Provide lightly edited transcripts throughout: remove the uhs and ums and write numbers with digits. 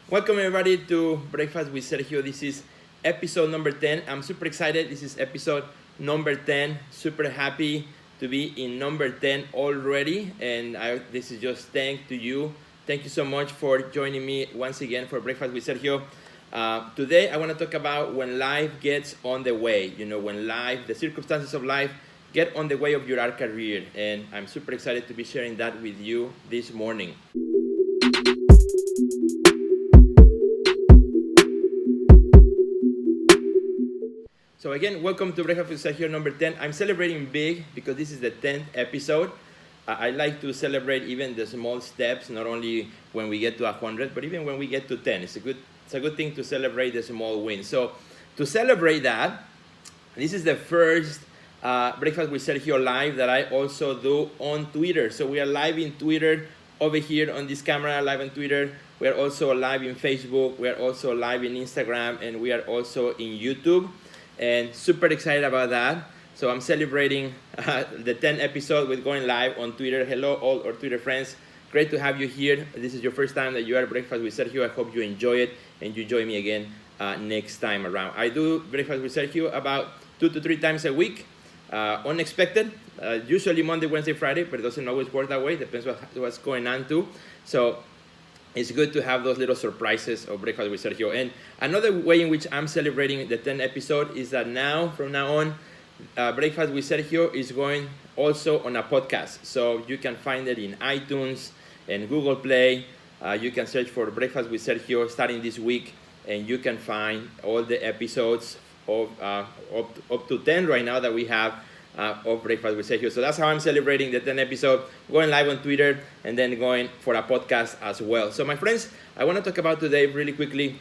Welcome everybody to Breakfast with Sergio. This is episode number 10. I'm super excited. This is episode number 10. Super happy to be in number 10 already. And this is just thank to you. Thank you so much for joining me once again for Breakfast with Sergio. Today I want to talk about when life gets on the way. When the circumstances of life get on the way of your art career. And I'm super excited to be sharing that with you this morning. So again, welcome to Breakfast with Sergio number 10. I'm celebrating big because this is the 10th episode. I like to celebrate even the small steps, not only when we get to 100, but even when we get to 10. It's a good thing to celebrate the small wins. So to celebrate that, this is the first Breakfast with Sergio live that I also do on Twitter. So we are live in Twitter over here on this camera, live on Twitter. We are also live in Facebook. We are also live in Instagram, and we are also in YouTube. And super excited about that. So I'm celebrating the 10th episode with going live on Twitter. Hello, all our Twitter friends. Great to have you here. This is your first time that you are at Breakfast with Sergio. I hope you enjoy it and you join me again next time around. I do Breakfast with Sergio about 2 to 3 times a week. Unexpected, usually Monday, Wednesday, Friday, but it doesn't always work that way. Depends what's going on too. So it's good to have those little surprises of Breakfast with Sergio. And another way in which I'm celebrating the 10th episode is that from now on, Breakfast with Sergio is going also on a podcast. So you can find it in iTunes and Google Play. You can search for Breakfast with Sergio starting this week, and you can find all the episodes of up to 10 right now that we have of Breakfast with Sergio. So that's how I'm celebrating the 10th episode, going live on Twitter and then going for a podcast as well. So my friends, I want to talk about today really quickly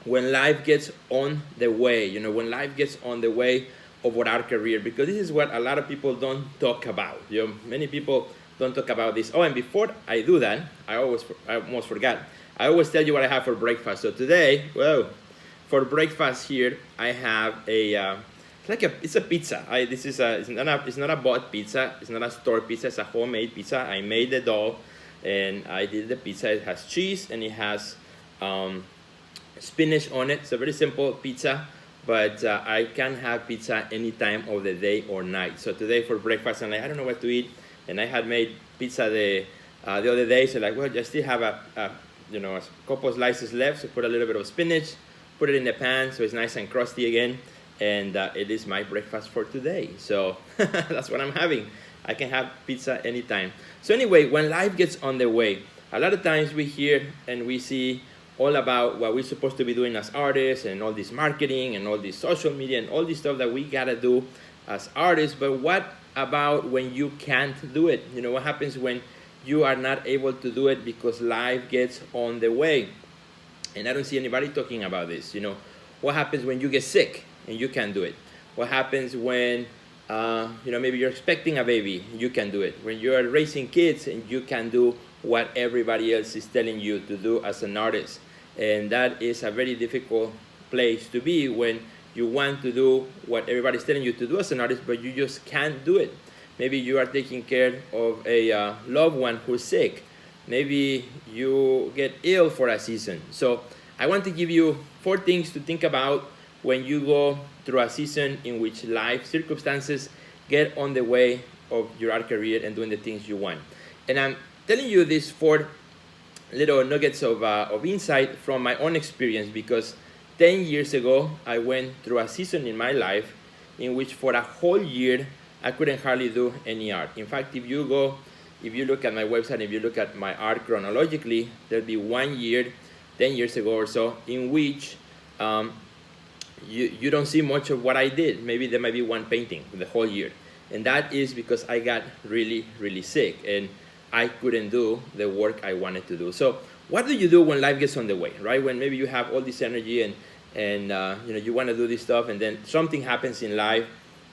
when life gets on the way, when life gets on the way of our career, because this is what a lot of people don't talk about. Many people don't talk about this. Oh, and before I do that, I almost forgot. I always tell you what I have for breakfast. So today, for breakfast here, I have it's a pizza. It's not a bought pizza. It's not a store pizza. It's a homemade pizza. I made the dough, and I did the pizza. It has cheese and it has spinach on it. It's a very simple pizza, but I can have pizza any time of the day or night. So today for breakfast, I don't know what to eat, and I had made pizza the other day. So I still have a couple slices left. So put a little bit of spinach, put it in the pan so it's nice and crusty again. And it is my breakfast for today. So that's what I'm having. I can have pizza anytime. So anyway, when life gets on the way, a lot of times we hear and we see all about what we're supposed to be doing as artists and all this marketing and all this social media and all this stuff that we gotta do as artists. But what about when you can't do it? What happens when you are not able to do it because life gets on the way? And I don't see anybody talking about this. What happens when you get sick and you can't do it? What happens when maybe you're expecting a baby, you can do it? When you're raising kids and you can do what everybody else is telling you to do as an artist. And that is a very difficult place to be when you want to do what everybody's telling you to do as an artist, but you just can't do it. Maybe you are taking care of a loved one who's sick. Maybe you get ill for a season. So I want to give you 4 things to think about when you go through a season in which life circumstances get on the way of your art career and doing the things you want. And I'm telling you these 4 little nuggets of insight from my own experience, because 10 years ago, I went through a season in my life in which for a whole year, I couldn't hardly do any art. In fact, if you look at my website, if you look at my art chronologically, there'll be 1 year, 10 years ago or so, in which you don't see much of what I did. Maybe there might be 1 painting the whole year. And that is because I got really, really sick and I couldn't do the work I wanted to do. So what do you do when life gets on the way, right? When maybe you have all this energy and you want to do this stuff, and then something happens in life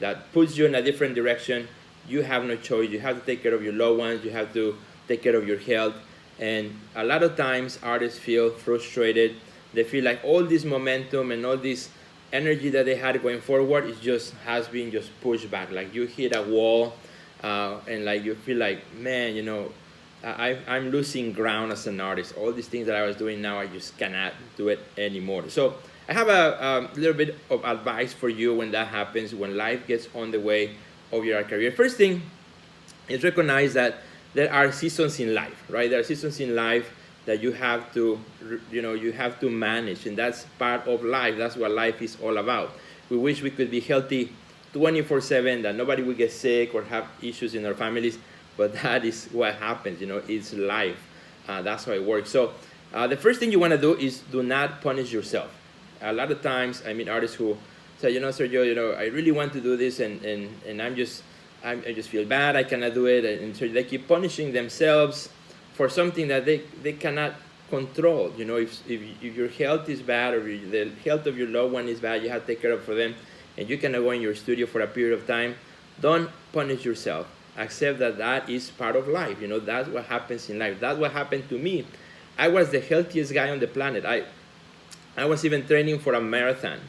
that puts you in a different direction. You have no choice. You have to take care of your loved ones. You have to take care of your health. And a lot of times artists feel frustrated. They feel like all this momentum and all this energy that they had going forward has been pushed back. Like you hit a wall and like you feel like, man, I'm losing ground as an artist. All these things that I was doing now, I just cannot do it anymore. So I have a little bit of advice for you when that happens, when life gets on the way of your career. First thing is recognize that there are seasons in life, right? There are seasons in life that you have to, you have to manage, and that's part of life. That's what life is all about. We wish we could be healthy 24/7, that nobody would get sick or have issues in our families, but that is what happens. It's life. That's how it works. So the first thing you want to do is do not punish yourself. A lot of times I meet artists who say, Sergio, I really want to do this, and I just feel bad, I cannot do it, and so they keep punishing themselves for something that they cannot control. If your health is bad, or the health of your loved one is bad, you have to take care of for them, and you cannot go in your studio for a period of time. Don't punish yourself. Accept that is part of life. That's what happens in life. That's what happened to me. I was the healthiest guy on the planet. I was even training for a marathon,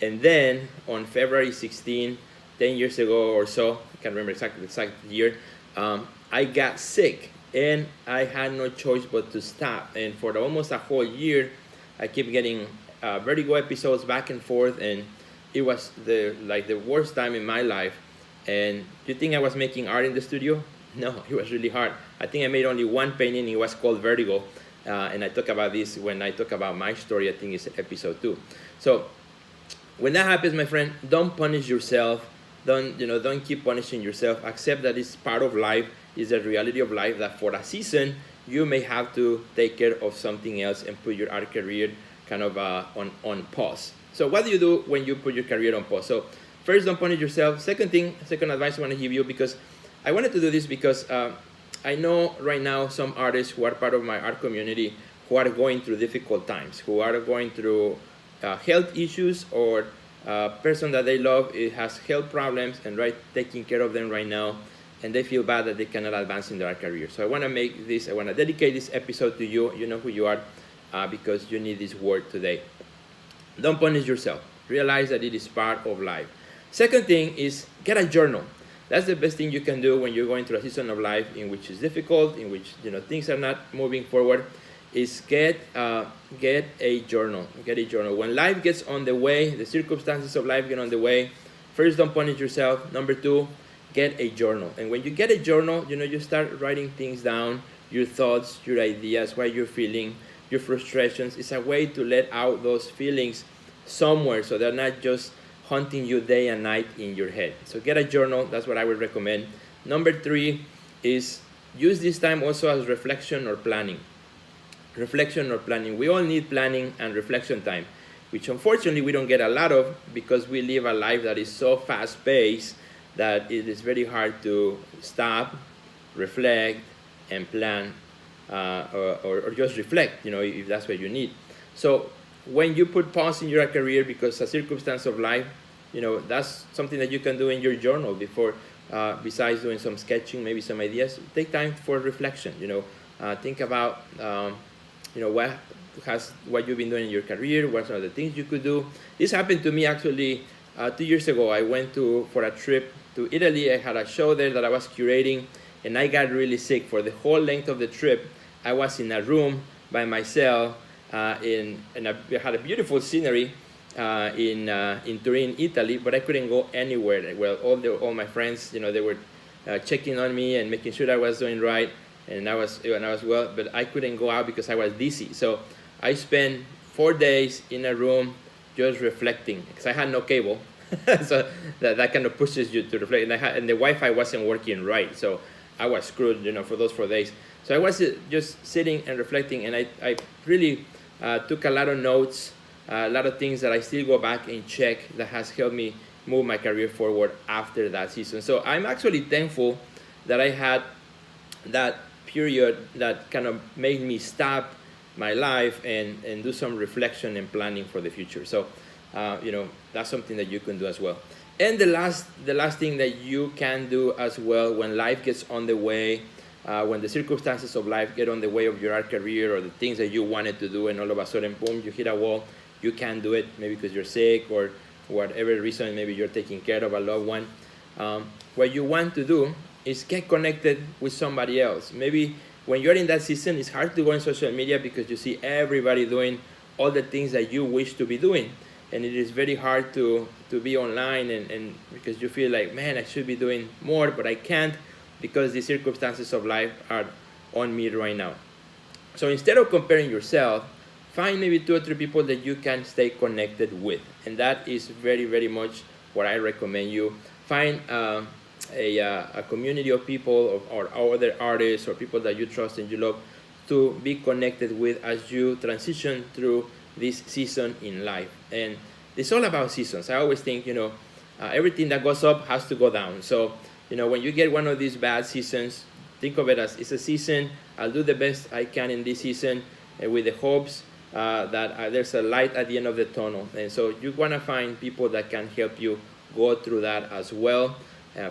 and then on February 16, 10 years ago or so, I can't remember exactly the exact year, I got sick, and I had no choice but to stop. And for almost a whole year, I kept getting vertigo episodes back and forth, and it was the worst time in my life. And do you think I was making art in the studio? No, it was really hard. I think I made only one painting. It was called Vertigo, and I talk about this when I talk about my story. I think it's episode 2. So when that happens, my friend, don't punish yourself. Don't keep punishing yourself. Accept that it's part of life. It's the reality of life, that for a season you may have to take care of something else and put your art career kind of on pause. So what do you do when you put your career on pause? So first, don't punish yourself. Second advice I want to give you, because I wanted to do this because I know right now some artists who are part of my art community who are going through difficult times, who are going through health issues, or person that they love, it has health problems, and taking care of them right now, and they feel bad that they cannot advance in their career. So I want to dedicate this episode to you. You know who you are, because you need this word today. Don't punish yourself. Realize that it is part of life. Second thing is get a journal. That's the best thing you can do when you're going through a season of life in which it's difficult, in which things are not moving forward. Is get a journal. Get a journal. When life gets on the way, the circumstances of life get on the way, first, don't punish yourself. Number 2, get a journal. And when you get a journal, you start writing things down, your thoughts, your ideas, what you're feeling, your frustrations. It's a way to let out those feelings somewhere, so they're not just haunting you day and night in your head. So get a journal. That's what I would recommend. Number 3 is use this time also as reflection or planning. Reflection or planning. We all need planning and reflection time, which unfortunately we don't get a lot of, because we live a life that is so fast-paced that it is very hard to stop, reflect, and plan, or just reflect, if that's what you need. So when you put pause in your career because a circumstance of life, that's something that you can do in your journal before, besides doing some sketching, maybe some ideas. Take time for reflection. Think about what you've been doing in your career, what are the things you could do. This happened to me actually 2 years ago. I went for a trip to Italy. I had a show there that I was curating, and I got really sick. For the whole length of the trip, I was in a room by myself, and I had a beautiful scenery in Turin, Italy, but I couldn't go anywhere. Well, all my friends, they were checking on me and making sure I was doing right, and I was well, but I couldn't go out because I was dizzy. So I spent 4 days in a room just reflecting, because I had no cable. So that kind of pushes you to reflect, and the Wi-Fi wasn't working right, so I was screwed, for those 4 days. So I was just sitting and reflecting, and I really took a lot of notes, a lot of things that I still go back and check, that has helped me move my career forward after that season. So I'm actually thankful that I had that period that kind of made me stop my life and do some reflection and planning for the future. So that's something that you can do as well. And the last thing that you can do as well, when life gets on the way, when the circumstances of life get on the way of your art career, or the things that you wanted to do, and all of a sudden, boom, you hit a wall, you can't do it, maybe because you're sick or whatever reason, maybe you're taking care of a loved one. What you want to do is get connected with somebody else. Maybe when you're in that season, it's hard to go on social media because you see everybody doing all the things that you wish to be doing. And it is very hard to be online and because you feel like, man, I should be doing more, but I can't because the circumstances of life are on me right now. So instead of comparing yourself, find maybe 2 or 3 people that you can stay connected with. And that is very, very much what I recommend you. Find a community of people or other artists or people that you trust and you love to be connected with as you transition through this season in life. And it's all about seasons. I always think, everything that goes up has to go down. So, when you get one of these bad seasons, think of it as it's a season. I'll do the best I can in this season with the hopes that there's a light at the end of the tunnel. And so you want to find people that can help you go through that as well.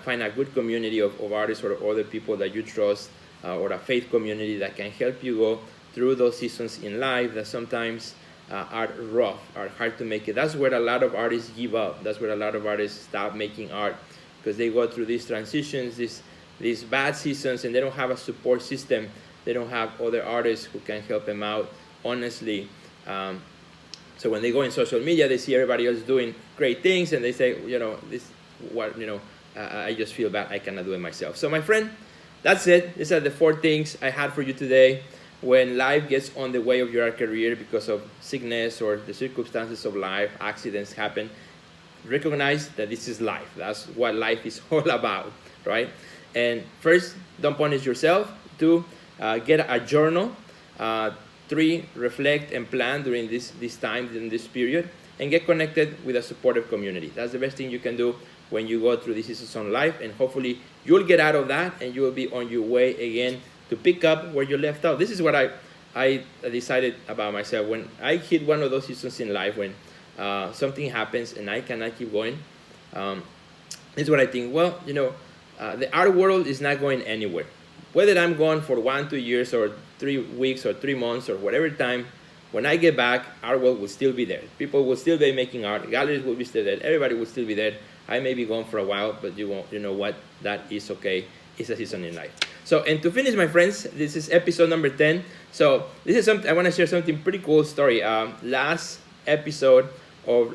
Find a good community of artists or other people that you trust or a faith community that can help you go through those seasons in life that sometimes are rough, are hard to make it. That's where a lot of artists give up. That's where a lot of artists stop making art because they go through these transitions, these bad seasons, and they don't have a support system. They don't have other artists who can help them out, honestly. So when they go in social media, they see everybody else doing great things, and they say, I just feel bad. I cannot do it myself. So my friend, that's it. These are the 4 things I had for you today. When life gets on the way of your career because of sickness or the circumstances of life, accidents happen, recognize that this is life. That's what life is all about, right? And first, don't punish yourself. 2, get a journal. 3, reflect and plan during this time, in this period, and get connected with a supportive community. That's the best thing you can do when you go through this season of life, and hopefully you'll get out of that and you will be on your way again to pick up where you left off. This is what I decided about myself. When I hit one of those seasons in life when something happens and I cannot keep going, this is what I think. Well, the art world is not going anywhere. Whether I'm gone for 1, 2 years or 3 weeks or 3 months or whatever time, when I get back, art world will still be there. People will still be making art. Galleries will be still there. Everybody will still be there. I may be gone for a while, but you know what? That is okay. It's a season in life. So, and to finish, my friends, this is episode number 10. So this is something I want to share, something pretty cool story. Last episode of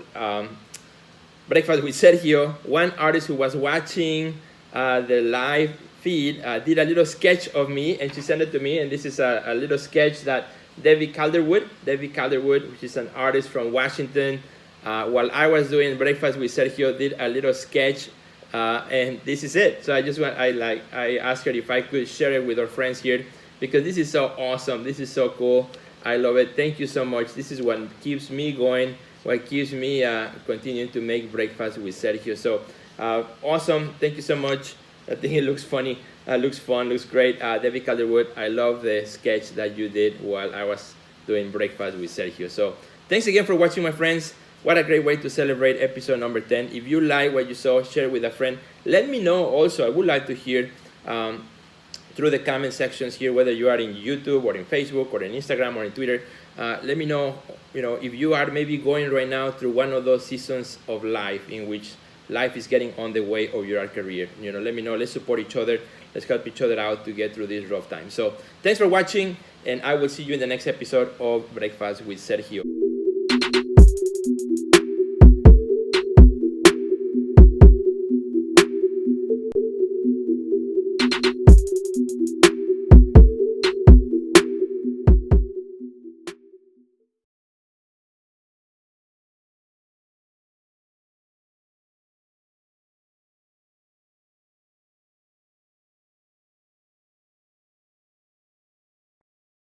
Breakfast with Sergio, one artist who was watching the live feed did a little sketch of me, and she sent it to me. And this is a little sketch that Debbie Calderwood, which is an artist from Washington, while I was doing Breakfast with Sergio, did a little sketch. And this is it. So I asked her if I could share it with our friends here because this is so awesome. This is so cool. I love it. Thank you so much. This is what keeps me going, what keeps me continuing to make Breakfast with Sergio. So awesome. Thank you so much. I think it looks funny, looks fun, looks great. Debbie Calderwood, I love the sketch that you did while I was doing Breakfast with Sergio. So thanks again for watching, my friends. What a great way to celebrate episode number 10. If you like what you saw, share it with a friend. Let me know also. I would like to hear through the comment sections here, whether you are in YouTube or in Facebook or in Instagram or in Twitter. Let me know, if you are maybe going right now through one of those seasons of life in which life is getting on the way of your career. Let me know. Let's support each other. Let's help each other out to get through this rough time. So thanks for watching, and I will see you in the next episode of Breakfast with Sergio.